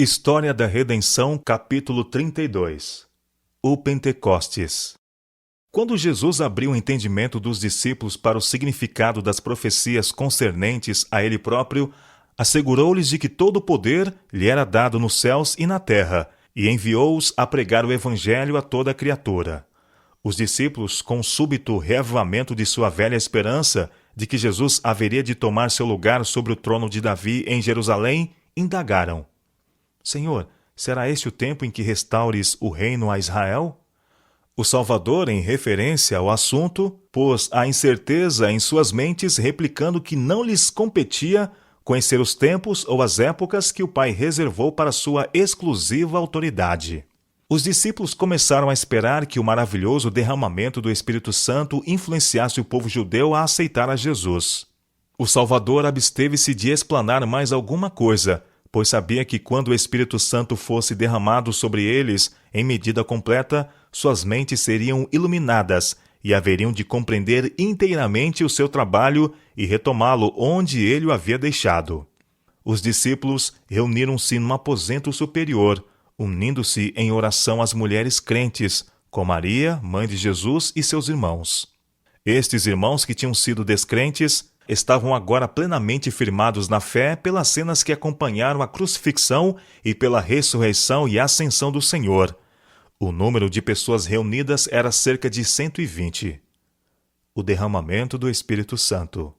História da Redenção, capítulo 32. O Pentecostes. Quando Jesus abriu o entendimento dos discípulos para o significado das profecias concernentes a ele próprio, assegurou-lhes de que todo o poder lhe era dado nos céus e na terra, e enviou-os a pregar o evangelho a toda criatura. Os discípulos, com o súbito reavivamento de sua velha esperança de que Jesus haveria de tomar seu lugar sobre o trono de Davi em Jerusalém, indagaram: Senhor, será este o tempo em que restaures o reino a Israel? O Salvador, em referência ao assunto, pôs a incerteza em suas mentes, replicando que não lhes competia conhecer os tempos ou as épocas que o Pai reservou para sua exclusiva autoridade. Os discípulos começaram a esperar que o maravilhoso derramamento do Espírito Santo influenciasse o povo judeu a aceitar a Jesus. O Salvador absteve-se de explanar mais alguma coisa, pois sabia que quando o Espírito Santo fosse derramado sobre eles, em medida completa, suas mentes seriam iluminadas e haveriam de compreender inteiramente o seu trabalho e retomá-lo onde ele o havia deixado. Os discípulos reuniram-se num aposento superior, unindo-se em oração às mulheres crentes, com Maria, mãe de Jesus, e seus irmãos. Estes irmãos que tinham sido descrentes estavam agora plenamente firmados na fé pelas cenas que acompanharam a crucifixão e pela ressurreição e ascensão do Senhor. O número de pessoas reunidas era cerca de 120. O derramamento do Espírito Santo.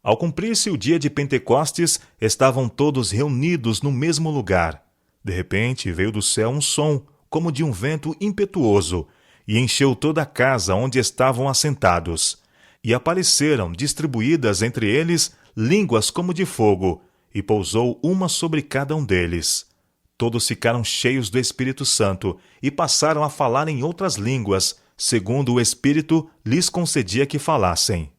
Ao cumprir-se o dia de Pentecostes, estavam todos reunidos no mesmo lugar. De repente veio do céu um som, como de um vento impetuoso, e encheu toda a casa onde estavam assentados. E apareceram, distribuídas entre eles, línguas como de fogo, e pousou uma sobre cada um deles. Todos ficaram cheios do Espírito Santo e passaram a falar em outras línguas, segundo o Espírito lhes concedia que falassem.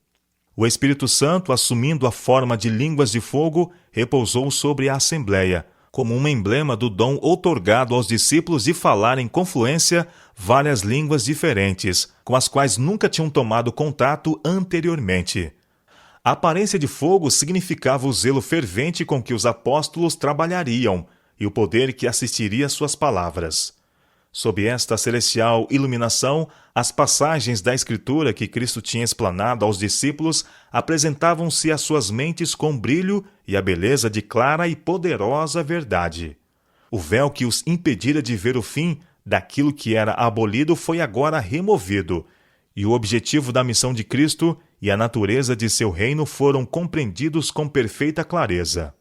O Espírito Santo, assumindo a forma de línguas de fogo, repousou sobre a Assembleia, como um emblema do dom outorgado aos discípulos de falar em confluência várias línguas diferentes, com as quais nunca tinham tomado contato anteriormente. A aparência de fogo significava o zelo fervente com que os apóstolos trabalhariam e o poder que assistiria às suas palavras. Sob esta celestial iluminação, as passagens da Escritura que Cristo tinha explanado aos discípulos apresentavam-se às suas mentes com brilho e a beleza de clara e poderosa verdade. O véu que os impedira de ver o fim daquilo que era abolido foi agora removido, e o objetivo da missão de Cristo e a natureza de seu reino foram compreendidos com perfeita clareza.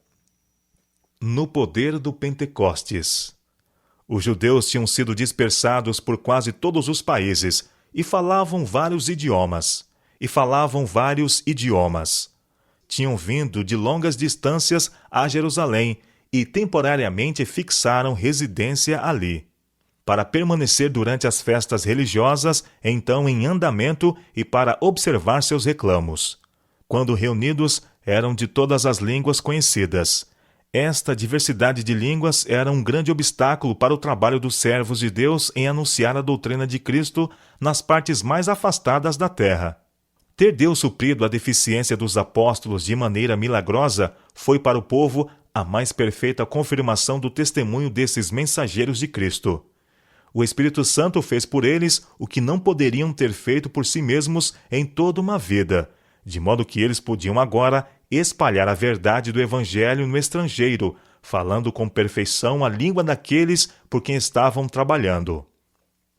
No poder do Pentecostes. Os judeus tinham sido dispersados por quase todos os países e falavam vários idiomas. Tinham vindo de longas distâncias a Jerusalém e temporariamente fixaram residência ali, para permanecer durante as festas religiosas então em andamento e para observar seus reclamos. Quando reunidos, eram de todas as línguas conhecidas. Esta diversidade de línguas era um grande obstáculo para o trabalho dos servos de Deus em anunciar a doutrina de Cristo nas partes mais afastadas da terra. Ter Deus suprido a deficiência dos apóstolos de maneira milagrosa foi para o povo a mais perfeita confirmação do testemunho desses mensageiros de Cristo. O Espírito Santo fez por eles o que não poderiam ter feito por si mesmos em toda uma vida, de modo que eles podiam agora espalhar a verdade do Evangelho no estrangeiro, falando com perfeição a língua daqueles por quem estavam trabalhando.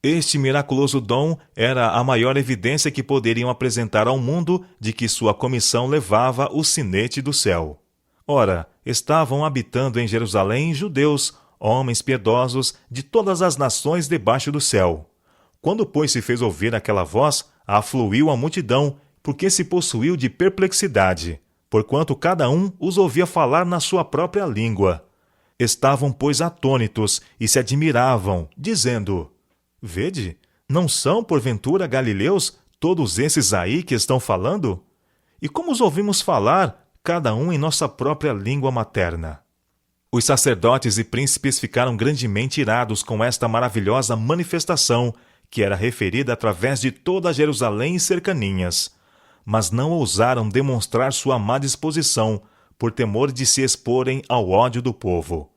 Este miraculoso dom era a maior evidência que poderiam apresentar ao mundo de que sua comissão levava o sinete do céu. Ora, estavam habitando em Jerusalém judeus, homens piedosos de todas as nações debaixo do céu. Quando, pois, se fez ouvir aquela voz, afluiu a multidão, porque se possuiu de perplexidade, porquanto cada um os ouvia falar na sua própria língua. Estavam, pois, atônitos e se admiravam, dizendo: Vede, não são, porventura, galileus todos esses aí que estão falando? E como os ouvimos falar, cada um em nossa própria língua materna? Os sacerdotes e príncipes ficaram grandemente irados com esta maravilhosa manifestação, que era referida através de toda Jerusalém e cercaninhas. Mas não ousaram demonstrar sua má disposição, por temor de se exporem ao ódio do povo.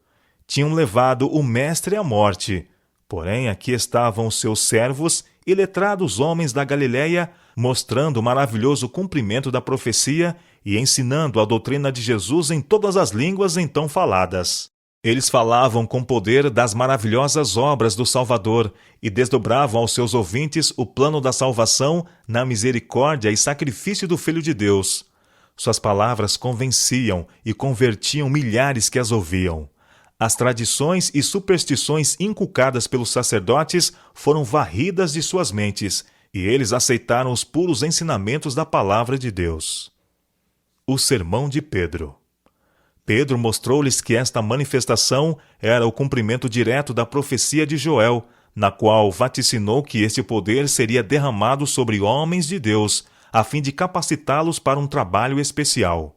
tinham levado o mestre à morte. Porém, aqui estavam seus servos e letrados homens da Galiléia, mostrando o maravilhoso cumprimento da profecia e ensinando a doutrina de Jesus em todas as línguas então faladas. Eles falavam com poder das maravilhosas obras do Salvador e desdobravam aos seus ouvintes o plano da salvação na misericórdia e sacrifício do Filho de Deus. Suas palavras convenciam e convertiam milhares que as ouviam. As tradições e superstições inculcadas pelos sacerdotes foram varridas de suas mentes, e eles aceitaram os puros ensinamentos da palavra de Deus. O sermão de Pedro. Pedro mostrou-lhes que esta manifestação era o cumprimento direto da profecia de Joel, na qual vaticinou que este poder seria derramado sobre homens de Deus, a fim de capacitá-los para um trabalho especial.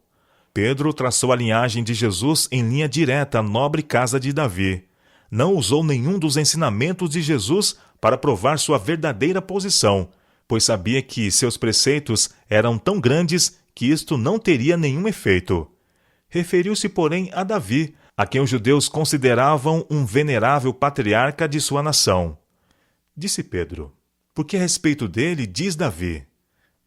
Pedro traçou a linhagem de Jesus em linha direta à nobre casa de Davi. Não usou nenhum dos ensinamentos de Jesus para provar sua verdadeira posição, pois sabia que seus preceitos eram tão grandes que isto não teria nenhum efeito. Referiu-se, porém, a Davi, a quem os judeus consideravam um venerável patriarca de sua nação. Disse Pedro: porque a respeito dele diz Davi: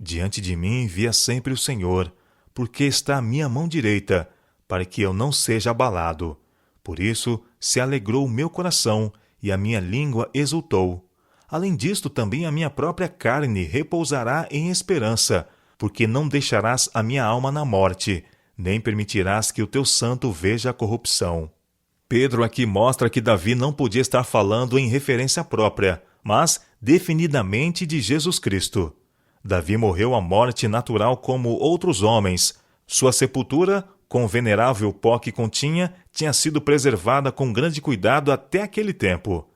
diante de mim via sempre o Senhor, porque está à minha mão direita, para que eu não seja abalado. Por isso se alegrou o meu coração, e a minha língua exultou. Além disto, também a minha própria carne repousará em esperança, porque não deixarás a minha alma na morte, nem permitirás que o teu santo veja a corrupção. Pedro aqui mostra que Davi não podia estar falando em referência própria, mas definidamente de Jesus Cristo. Davi morreu a morte natural como outros homens. Sua sepultura, com o venerável pó que continha, tinha sido preservada com grande cuidado até aquele tempo.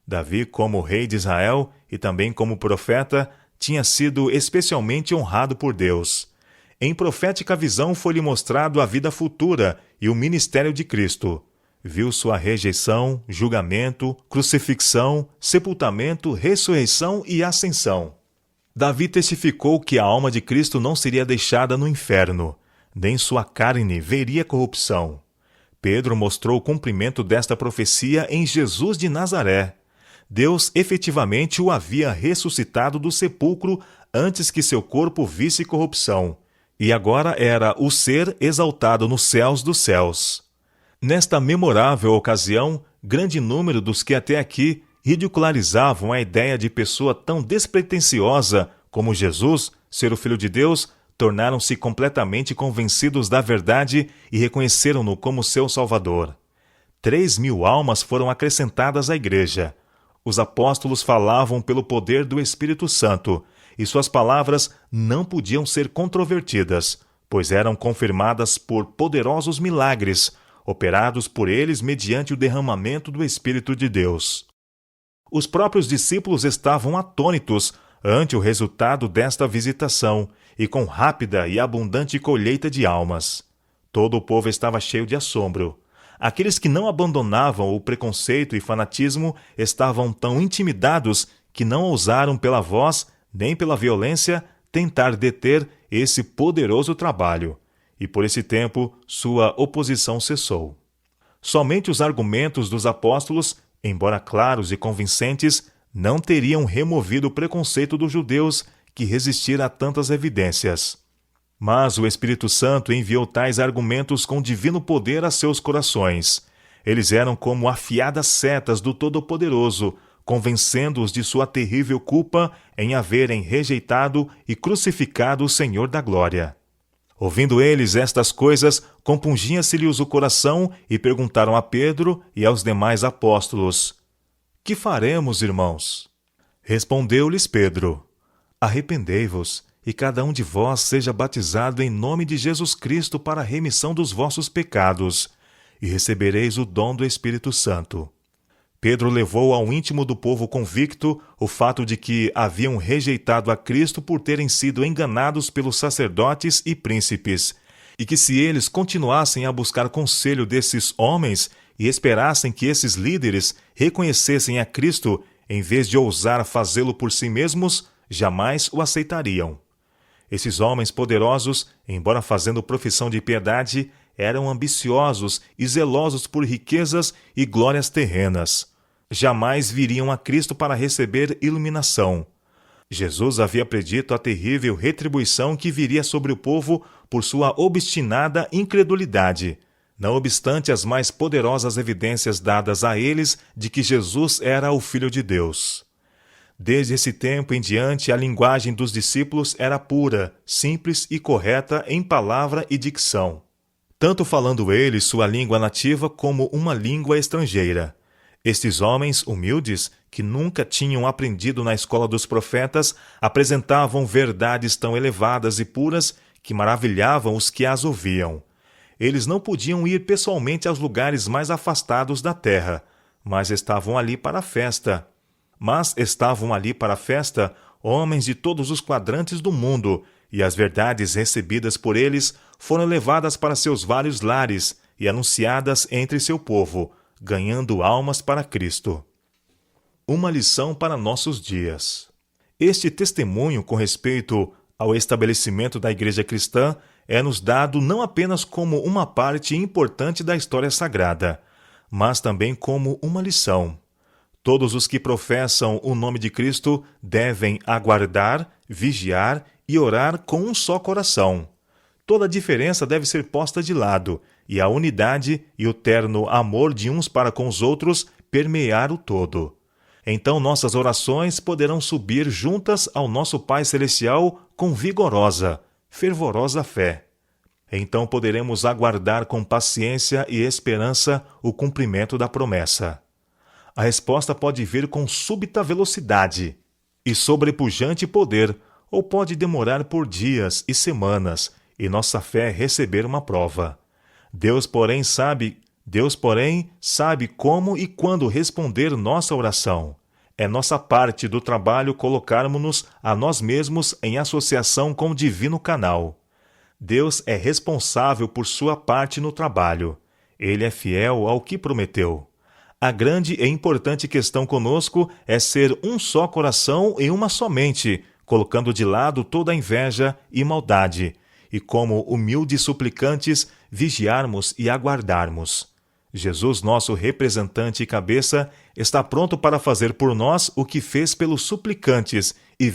Davi, como rei de Israel e também como profeta, tinha sido especialmente honrado por Deus. Em profética visão foi-lhe mostrado a vida futura e o ministério de Cristo. Viu sua rejeição, julgamento, crucifixão, sepultamento, ressurreição e ascensão. Davi testificou que a alma de Cristo não seria deixada no inferno, nem sua carne veria corrupção. Pedro mostrou o cumprimento desta profecia em Jesus de Nazaré. Deus efetivamente o havia ressuscitado do sepulcro antes que seu corpo visse corrupção, e agora era o ser exaltado nos céus dos céus. Nesta memorável ocasião, grande número dos que até aqui ridicularizavam a ideia de pessoa tão despretensiosa como Jesus, ser o Filho de Deus, tornaram-se completamente convencidos da verdade e reconheceram-no como seu Salvador. 3.000 almas foram acrescentadas à igreja. Os apóstolos falavam pelo poder do Espírito Santo, e suas palavras não podiam ser controvertidas, pois eram confirmadas por poderosos milagres, operados por eles mediante o derramamento do Espírito de Deus. Os próprios discípulos estavam atônitos ante o resultado desta visitação e com rápida e abundante colheita de almas. Todo o povo estava cheio de assombro. Aqueles que não abandonavam o preconceito e fanatismo estavam tão intimidados que não ousaram pela voz nem pela violência tentar deter esse poderoso trabalho, e por esse tempo sua oposição cessou. Somente os argumentos dos apóstolos, embora claros e convincentes, não teriam removido o preconceito dos judeus que resistira a tantas evidências. Mas o Espírito Santo enviou tais argumentos com divino poder a seus corações. Eles eram como afiadas setas do Todo-Poderoso, convencendo-os de sua terrível culpa em haverem rejeitado e crucificado o Senhor da Glória. Ouvindo eles estas coisas, compungia-se-lhes o coração e perguntaram a Pedro e aos demais apóstolos: que faremos, irmãos? Respondeu-lhes Pedro: arrependei-vos, e cada um de vós seja batizado em nome de Jesus Cristo para a remissão dos vossos pecados, e recebereis o dom do Espírito Santo. Pedro levou ao íntimo do povo convicto o fato de que haviam rejeitado a Cristo por terem sido enganados pelos sacerdotes e príncipes, e que se eles continuassem a buscar conselho desses homens e esperassem que esses líderes reconhecessem a Cristo em vez de ousar fazê-lo por si mesmos, jamais o aceitariam. Esses homens poderosos, embora fazendo profissão de piedade, eram ambiciosos e zelosos por riquezas e glórias terrenas. Jamais viriam a Cristo para receber iluminação. Jesus havia predito a terrível retribuição que viria sobre o povo por sua obstinada incredulidade, não obstante as mais poderosas evidências dadas a eles de que Jesus era o Filho de Deus. Desde esse tempo em diante, a linguagem dos discípulos era pura, simples e correta em palavra e dicção, tanto falando eles sua língua nativa como uma língua estrangeira. Estes homens humildes, que nunca tinham aprendido na escola dos profetas, apresentavam verdades tão elevadas e puras que maravilhavam os que as ouviam. Eles não podiam ir pessoalmente aos lugares mais afastados da terra, mas estavam ali para a festa. Homens de todos os quadrantes do mundo, e as verdades recebidas por eles foram levadas para seus vários lares e anunciadas entre seu povo, ganhando almas para Cristo. Uma lição para nossos dias. Este testemunho com respeito ao estabelecimento da Igreja Cristã é-nos dado não apenas como uma parte importante da história sagrada, mas também como uma lição. Todos os que professam o nome de Cristo devem aguardar, vigiar e orar com um só coração. Toda diferença deve ser posta de lado, e a unidade e o terno amor de uns para com os outros permear o todo. Então nossas orações poderão subir juntas ao nosso Pai Celestial com vigorosa, fervorosa fé. Então poderemos aguardar com paciência e esperança o cumprimento da promessa. A resposta pode vir com súbita velocidade e sobrepujante poder, ou pode demorar por dias e semanas, e nossa fé receber uma prova. Deus, porém, sabe como e quando responder nossa oração. É nossa parte do trabalho colocarmos-nos a nós mesmos em associação com o divino canal. Deus é responsável por sua parte no trabalho. Ele é fiel ao que prometeu. A grande e importante questão conosco é ser um só coração e uma só mente, colocando de lado toda a inveja e maldade, e como humildes suplicantes, vigiarmos e aguardarmos. Jesus, nosso representante e cabeça, está pronto para fazer por nós o que fez pelos suplicantes e